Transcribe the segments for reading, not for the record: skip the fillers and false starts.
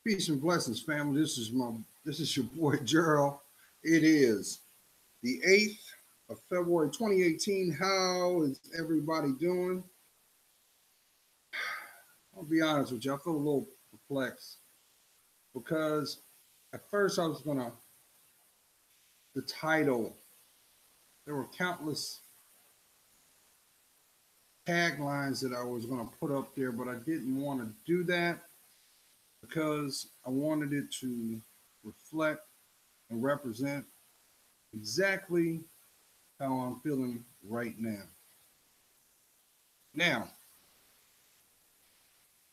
Peace and blessings, family. This is your boy Gerald. It is the 8th of February 2018. How is everybody doing? I'll be honest with you, I feel a little perplexed because at first I was gonna the title, there were countless taglines that I was gonna put up there, but I didn't want to do that because I wanted it to reflect and represent exactly how I'm feeling right now. Now,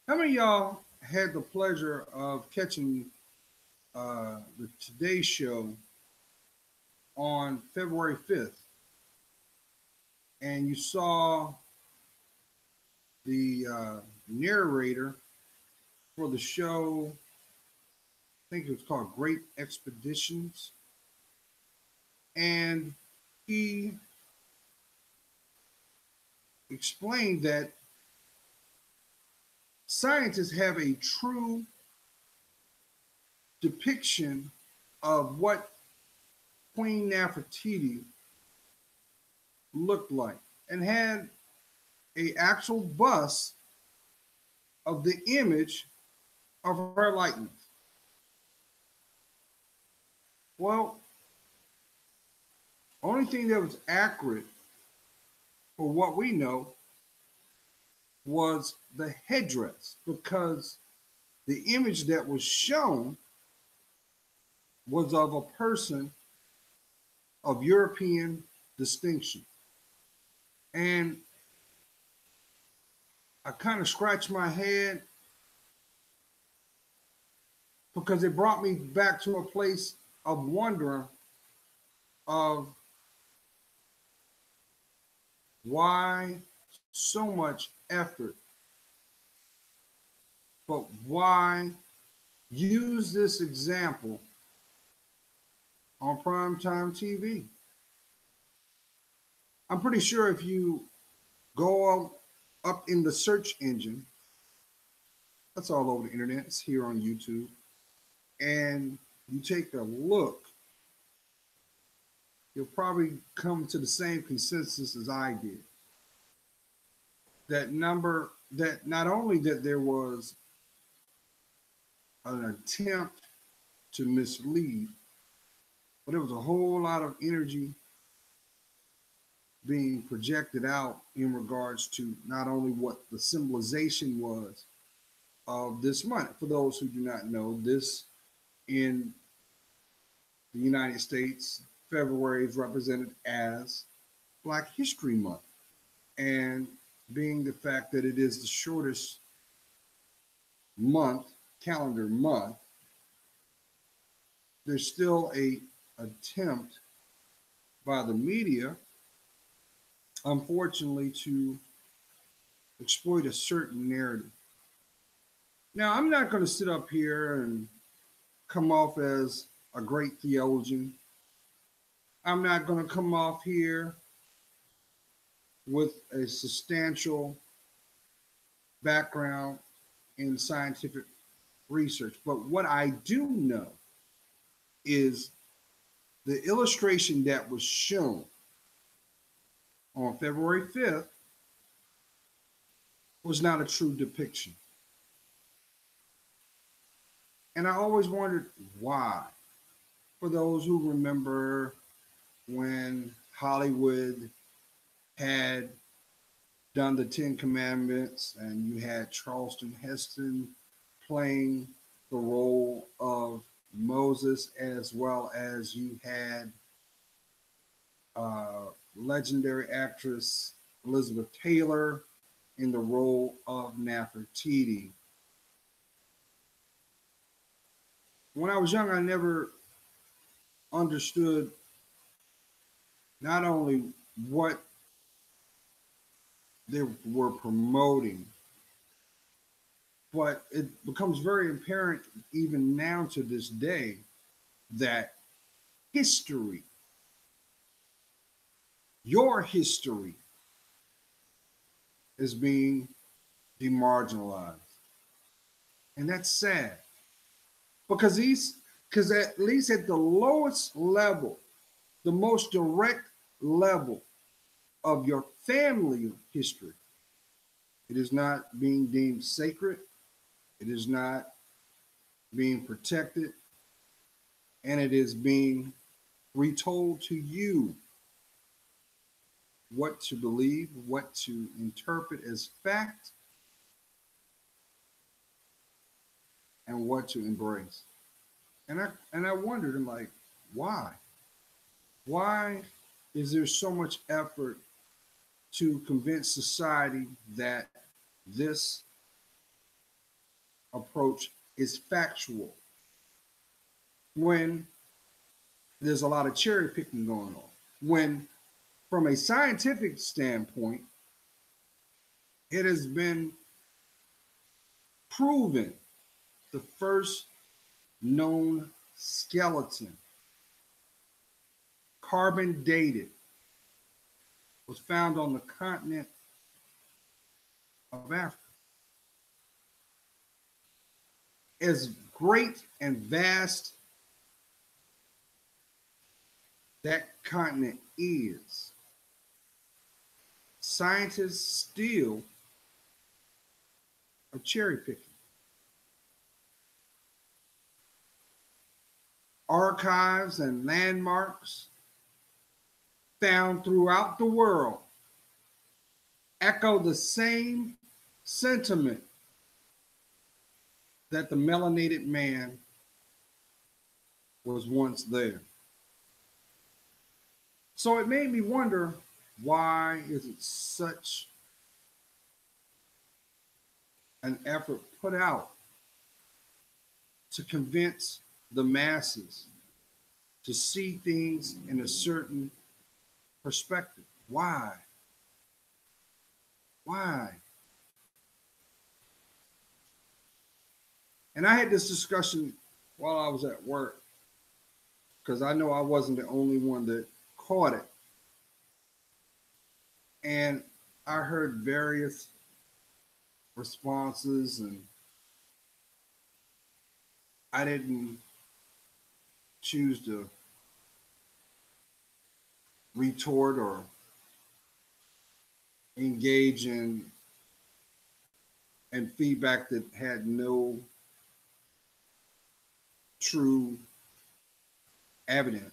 how many of y'all had the pleasure of catching the Today Show on February 5th and you saw the narrator for the show? I think it was called Great Expeditions. And he explained that scientists have a true depiction of what Queen Nefertiti looked like and had a actual bust of the image of her likeness. Well, only thing that was accurate for what we know was the headdress, because the image that was shown was of a person of European distinction. And I kind of scratched my head because it brought me back to a place of wonder of why so much effort, but why use this example on primetime TV? I'm pretty sure if you go up in the search engine, that's all over the internet, it's here on YouTube, and you take a look, you'll probably come to the same consensus as I did. That not only that there was an attempt to mislead, but there was a whole lot of energy being projected out in regards to not only what the symbolization was of this month. For those who do not know, this in the United States, February is represented as Black History Month. And being the fact that it is the shortest month, calendar month, there's still a attempt by the media, unfortunately, to exploit a certain narrative. Now, I'm not going to sit up here and come off as a great theologian. I'm not going to come off here with a substantial background in scientific research. But what I do know is the illustration that was shown on February 5th was not a true depiction. And I always wondered why. For those who remember when Hollywood had done the Ten Commandments and you had Charlton Heston playing the role of Moses, as well as you had legendary actress Elizabeth Taylor in the role of Nefertiti. When I was young, I never understood not only what they were promoting, but it becomes very apparent even now to this day that history, your history, is being demarginalized. And that's sad. because at least at the lowest level, the most direct level of your family history, it is not being deemed sacred. It is not being protected, and it is being retold to you what to believe, what to interpret as fact, and what to embrace. And I wondered, I'm like, why? Why is there so much effort to convince society that this approach is factual when there's a lot of cherry picking going on? When, from a scientific standpoint, it has been proven the first known skeleton, carbon dated, was found on the continent of Africa. As great and vast that continent is, scientists still are cherry picking. Archives and landmarks found throughout the world echo the same sentiment that the melanated man was once there. So it made me wonder, why is it such an effort put out to convince the masses to see things in a certain perspective? Why? Why? And I had this discussion while I was at work, because I know I wasn't the only one that caught it. And I heard various responses, and I didn't choose to retort or engage in and feedback that had no true evidence.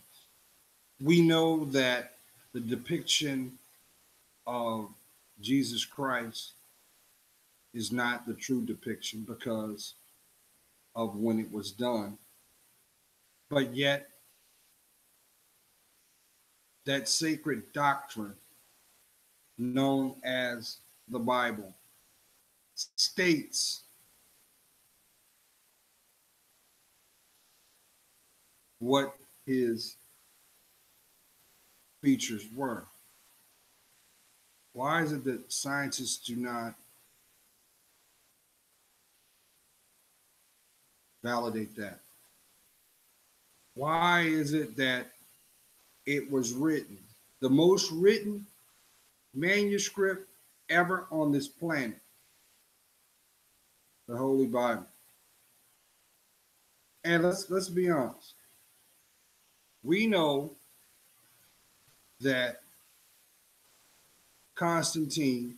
We know that the depiction of Jesus Christ is not the true depiction because of when it was done. But yet, that sacred doctrine known as the Bible states what his features were. Why is it that scientists do not validate that? Why is it that it was written, the most written manuscript ever on this planet, the Holy Bible? And let's be honest. We know that Constantine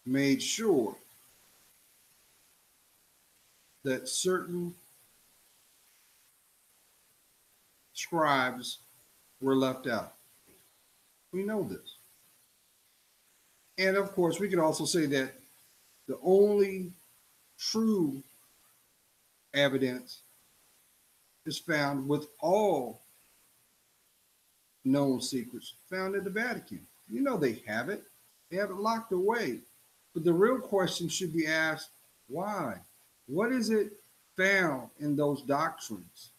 made sure that certain scribes were left out. We know this. And of course, we could also say that the only true evidence is found with all known secrets found at the Vatican. You know they have it. They have it locked away. But the real question should be asked, why? What is it found in those doctrines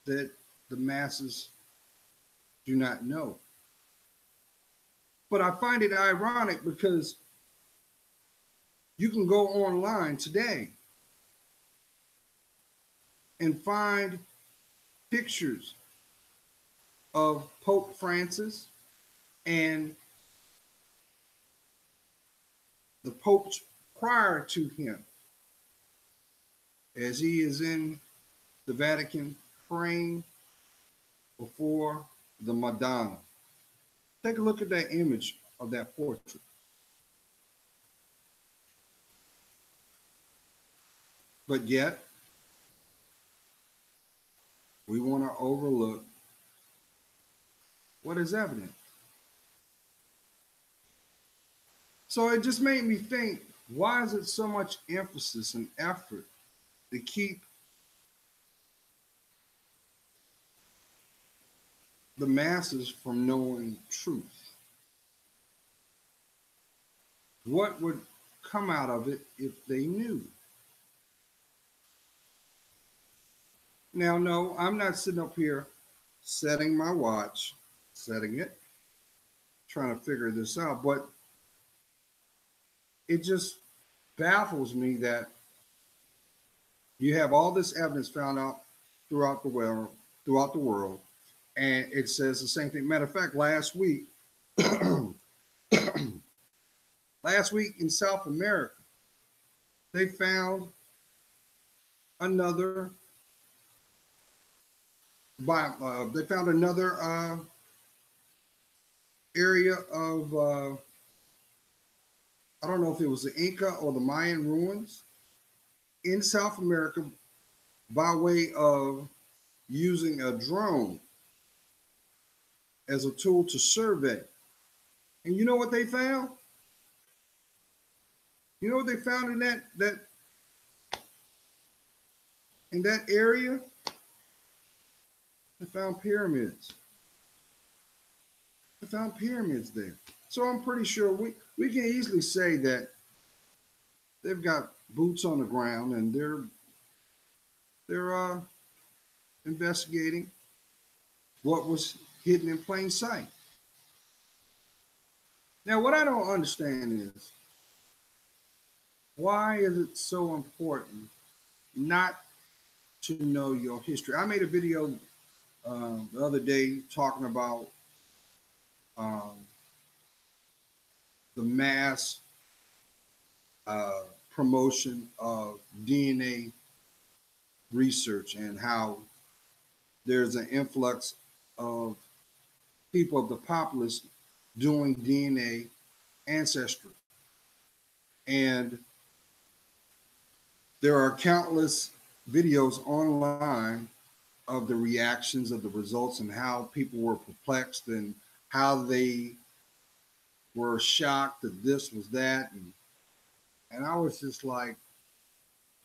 that the masses do not know? But I find it ironic because you can go online today and find pictures of Pope Francis and the Pope's prior to him, as he is in the Vatican praying before the Madonna. Take a look at that image of that portrait. But yet, we want to overlook what is evident. So it just made me think, why is it so much emphasis and effort to keep the masses from knowing truth? What would come out of it if they knew? Now, no, I'm not sitting up here setting my watch, setting it, trying to figure this out, but it just baffles me that you have all this evidence found out throughout the world, and it says the same thing. Matter of fact, last week in South America, they found another area of I don't know if it was the Inca or the Mayan ruins in South America by way of using a drone as a tool to survey. And you know what they found? You know what they found in that area? They found pyramids. They found pyramids there. So I'm pretty sure we can easily say that they've got boots on the ground and they're investigating what was hidden in plain sight. Now, what I don't understand is, why is it so important not to know your history? I made a video the other day talking about um, the mass promotion of DNA research and how there's an influx of people of the populace doing DNA ancestry. And there are countless videos online of the reactions of the results and how people were perplexed and how they were shocked that this was that. And I was just like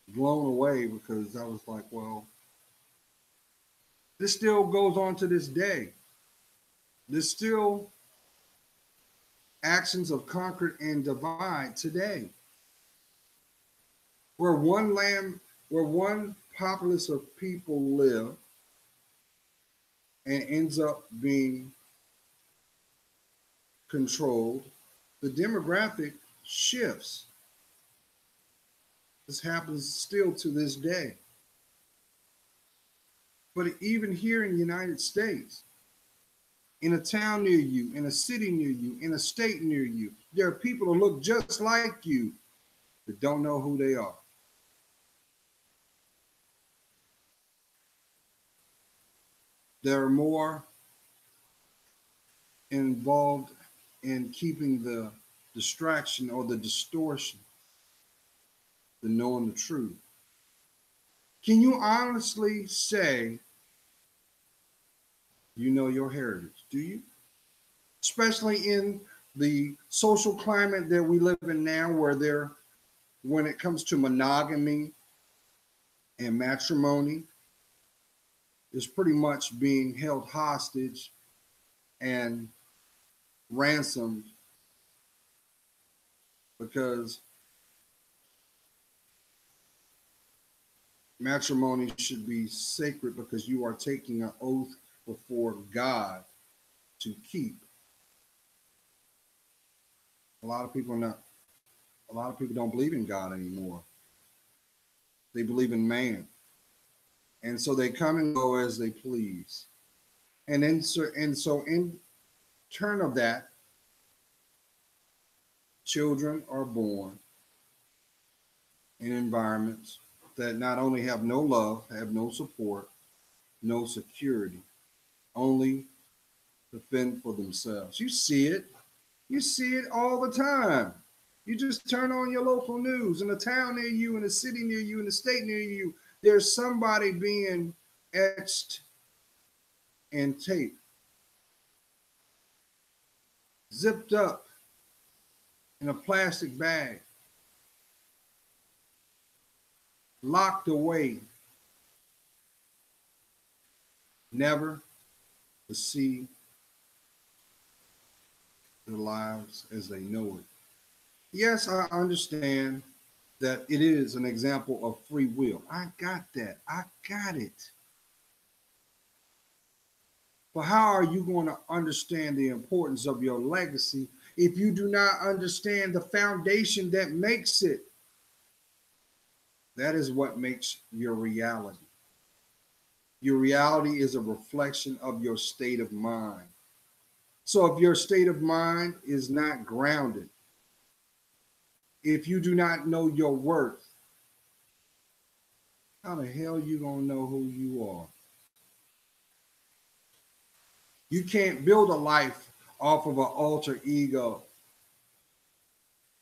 blown away because I was like, well, this still goes on to this day. There's still actions of conquer and divide today. Where one populace of people live and ends up being controlled, the demographic shifts. This happens still to this day. But even here in the United States, in a town near you, in a city near you, in a state near you, there are people who look just like you that don't know who they are. They're more involved in keeping the distraction or the distortion than knowing the truth. Can you honestly say you know your heritage? Do you? Especially in the social climate that we live in now, where when it comes to monogamy and matrimony, is pretty much being held hostage and ransomed because matrimony should be sacred because you are taking an oath before God to keep. A lot of people don't believe in God anymore. They believe in man. And so they come and go as they please. And so in turn of that, children are born in environments that not only have no love, have no support, no security, only to fend for themselves. You see it. You see it all the time. You just turn on your local news in a town near you, in a city near you, in a state near you. There's somebody being etched and taped, zipped up in a plastic bag, locked away, never to see their lives as they know it. Yes, I understand that it is an example of free will. I got that. I got it. But how are you going to understand the importance of your legacy if you do not understand the foundation that makes it? That is what makes your reality. Your reality is a reflection of your state of mind. So if your state of mind is not grounded, if you do not know your worth, how the hell are you going to know who you are? You can't build a life off of an alter ego,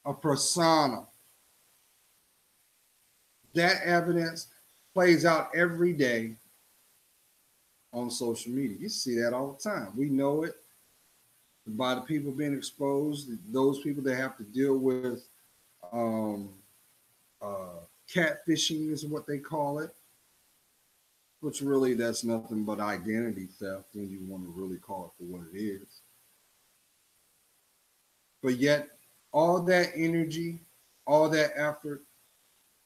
a persona. That evidence plays out every day on social media. You see that all the time. We know it by the people being exposed, those people that have to deal with um, uh, catfishing is what they call it, which really that's nothing but identity theft when you want to really call it for what it is. But yet, all that energy, all that effort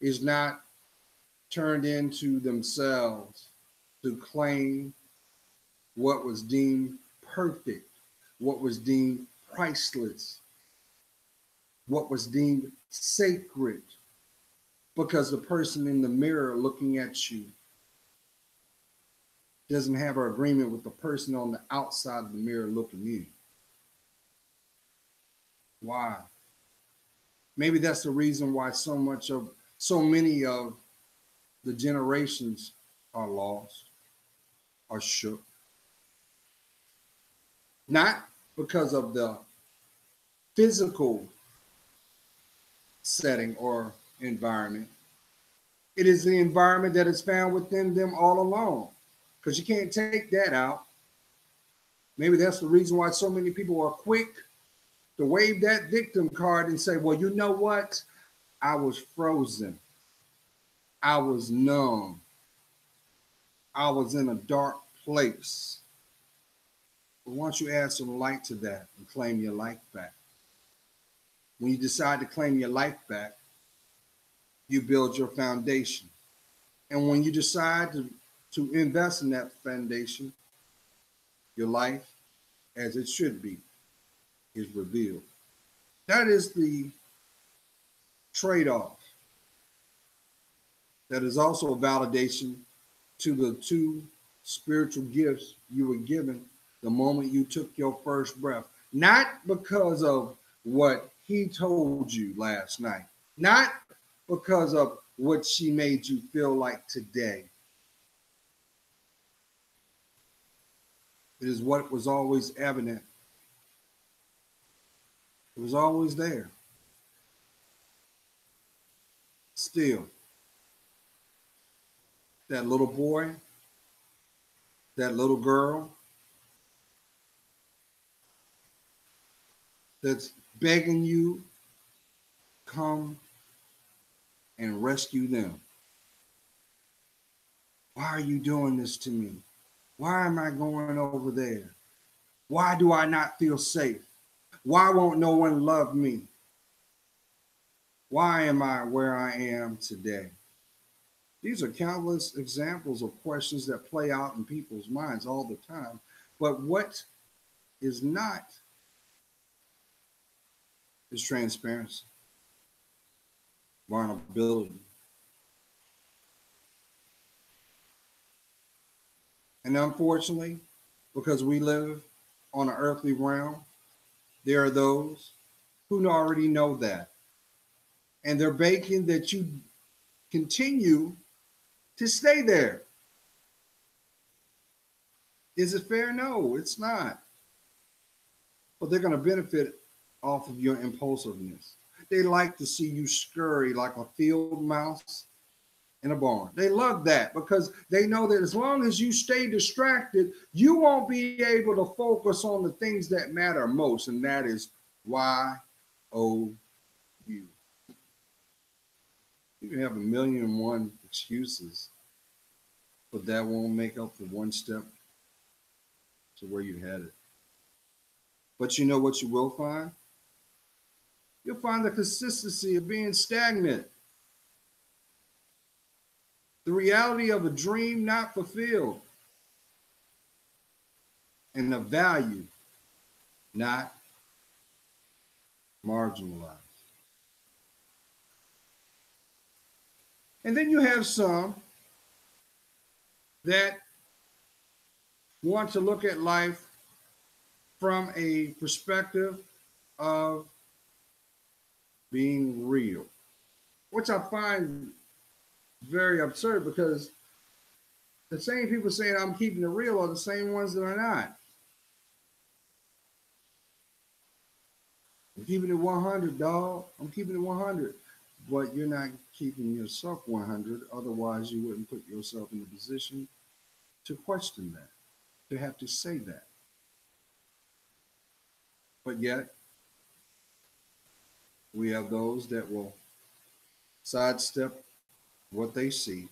is not turned into themselves to claim what was deemed perfect, what was deemed priceless, what was deemed sacred, because the person in the mirror looking at you doesn't have an agreement with the person on the outside of the mirror looking in. Why? Maybe that's the reason why so many of the generations are lost, are shook. Not because of the physical setting or environment. It is the environment that is found within them all along, because you can't take that out. Maybe that's the reason why so many people are quick to wave that victim card and say, well, you know what? I was frozen. I was numb. I was in a dark place. But once you add some light to that and claim your life back, when you decide to claim your life back, you build your foundation. And when you decide to invest in that foundation, your life, as it should be, is revealed. That is the trade off. That is also a validation to the two spiritual gifts you were given the moment you took your first breath. Not because of what he told you last night, not because of what she made you feel like today. It is what was always evident. It was always there. Still, that little boy, that little girl that's begging you, come and rescue them. Why are you doing this to me? Why am I going over there? Why do I not feel safe? Why won't no one love me? Why am I where I am today? These are countless examples of questions that play out in people's minds all the time. But what is not is transparency, vulnerability. And unfortunately, because we live on an earthly realm, there are those who already know that. And they're begging that you continue to stay there. Is it fair? No, it's not. But they're going to benefit off of your impulsiveness. They like to see you scurry like a field mouse in a barn. They love that because they know that as long as you stay distracted, you won't be able to focus on the things that matter most, and that is YOU. You can have a million and one excuses, but that won't make up for one step to where you're headed. But you know what you will find? You'll find the consistency of being stagnant. The reality of a dream not fulfilled. And the value not marginalized. And then you have some that want to look at life from a perspective of being real, which I find very absurd because the same people saying I'm keeping it real are the same ones that are not. I'm keeping it 100, dog. I'm keeping it 100. But you're not keeping yourself 100. Otherwise, you wouldn't put yourself in a position to question that, to have to say that. But yet, we have those that will sidestep what they see.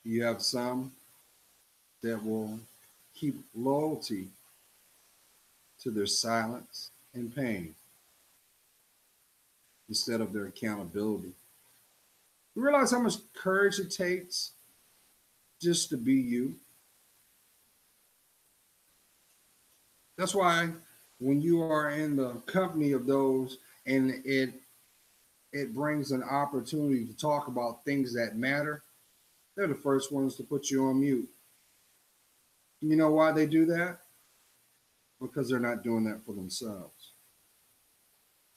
You have some that will keep loyalty to their silence and pain instead of their accountability. You realize how much courage it takes just to be you? That's why when you are in the company of those and it brings an opportunity to talk about things that matter, they're the first ones to put you on mute. You know why they do that? Because they're not doing that for themselves.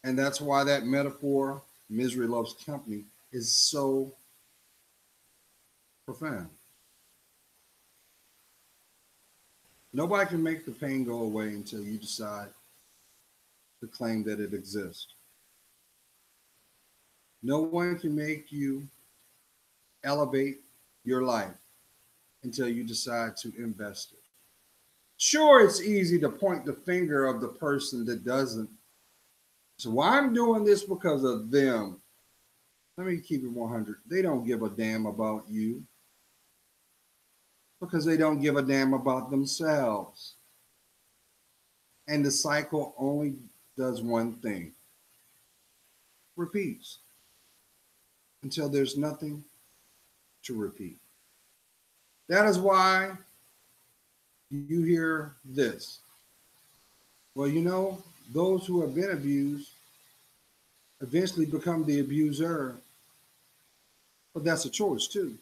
And that's why that metaphor, misery loves company, is so profound. Nobody can make the pain go away until you decide to claim that it exists. No one can make you elevate your life until you decide to invest it. Sure, it's easy to point the finger of the person that doesn't. So well, I'm doing this because of them. Let me keep it 100. They don't give a damn about you because they don't give a damn about themselves. And the cycle only does one thing. Repeats until there's nothing to repeat. That is why you hear this. Well, you know, those who have been abused eventually become the abuser. But that's a choice too.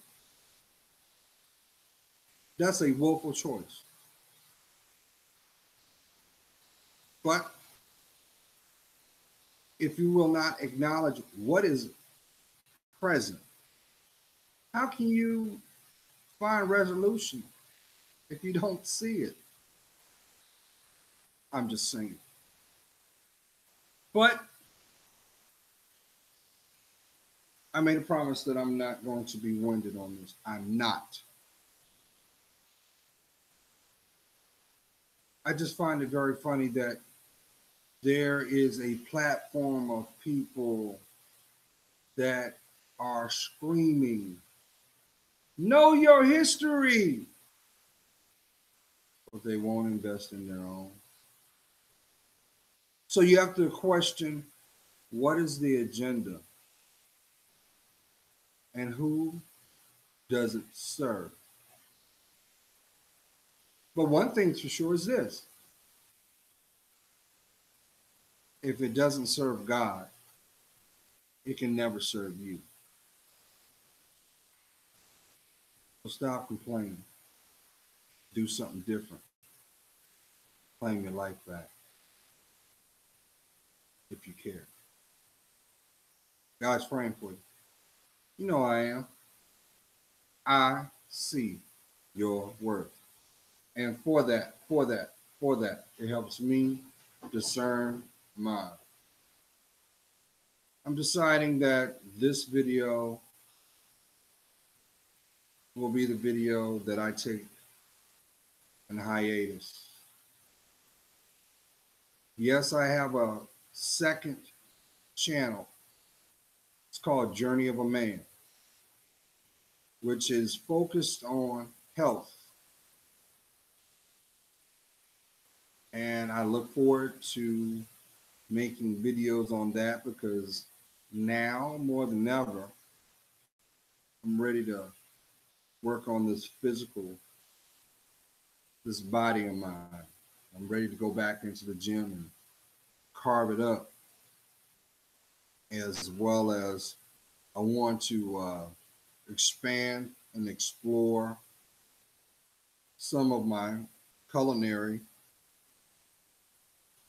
That's a willful choice. But if you will not acknowledge what is present, how can you find resolution if you don't see it? I'm just saying. But I made a promise that I'm not going to be winded on this. I'm not. I just find it very funny that there is a platform of people that are screaming, know your history, but they won't invest in their own. So you have to question, what is the agenda and who does it serve? But one thing's for sure is this. If it doesn't serve God, it can never serve you. So stop complaining. Do something different. Claim your life back if you care. God's praying for you. You know I am. I see your worth. And for that, it helps me discern mine. I'm deciding that this video will be the video that I take in hiatus. Yes, I have a second channel. It's called Journey of a Man, which is focused on health. And I look forward to making videos on that because now more than ever, I'm ready to work on this this body of mine. I'm ready to go back into the gym and carve it up, as well as I want to expand and explore some of my culinary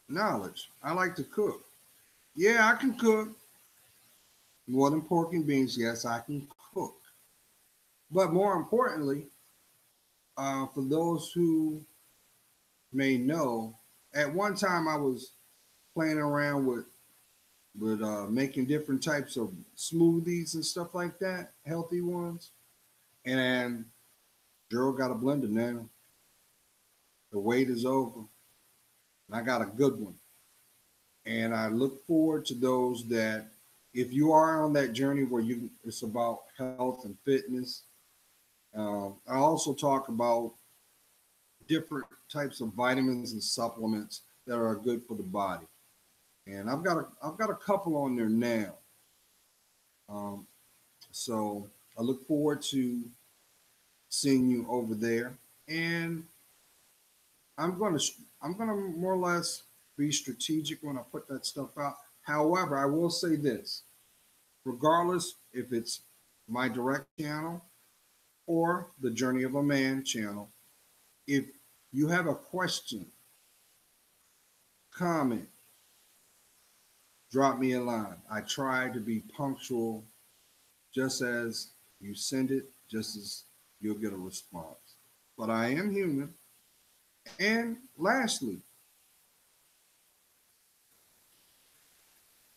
knowledge. I like to cook. Yeah, I can cook more than pork and beans. Yes, I can cook. But more importantly, for those who may know, at one time I was playing around with making different types of smoothies and stuff like that, healthy ones. And Gerald got a blender now. The wait is over, and I got a good one. And I look forward to those that, if you are on that journey where it's about health and fitness. I also talk about different types of vitamins and supplements that are good for the body. And I've got a couple on there now. Um, so I look forward to seeing you over there. And I'm gonna more or less be strategic when I put that stuff out. However, I will say this: regardless if it's my direct channel or the Journey of a Man channel, if you have a question, comment, drop me a line. I try to be punctual, just as you send it, just as you'll get a response. But I am human. And lastly,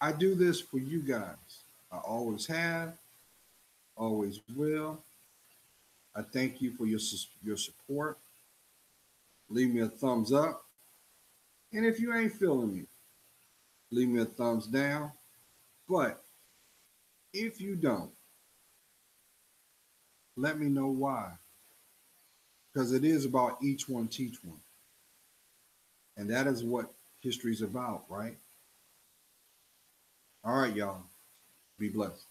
I do this for you guys. I always have, always will. I thank you for your support. Leave me a thumbs up. And if you ain't feeling me, leave me a thumbs down. But if you don't, let me know why. Because it is about each one teach one. And that is what history's about, right? All right, y'all. Be blessed.